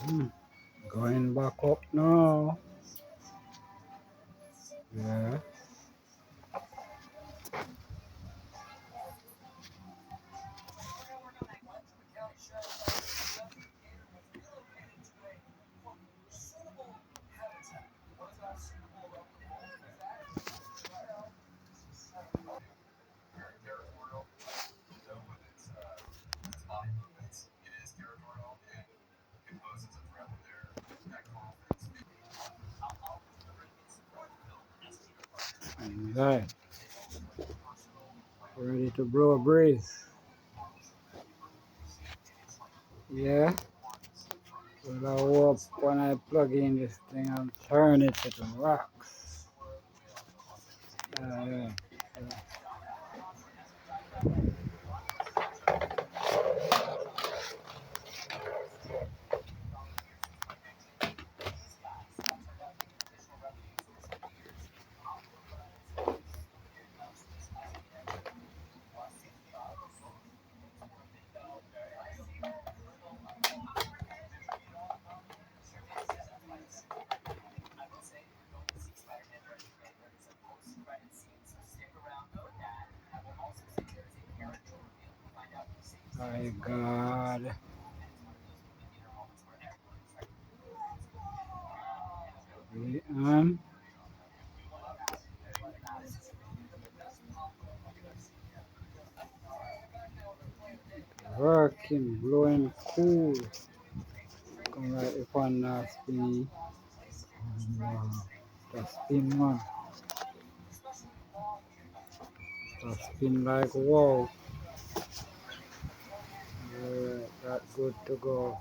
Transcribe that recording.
Hmm. Going back up now. Yeah. Right. Ready to blow a breeze. Yeah. Well, I hope when I plug in this thing, I'll turn it to the rocks. Yeah. My God. And working, blowing cool. Come right upon that spinny. Wow. That spin one. That spin like wow. Alright, that's good to go.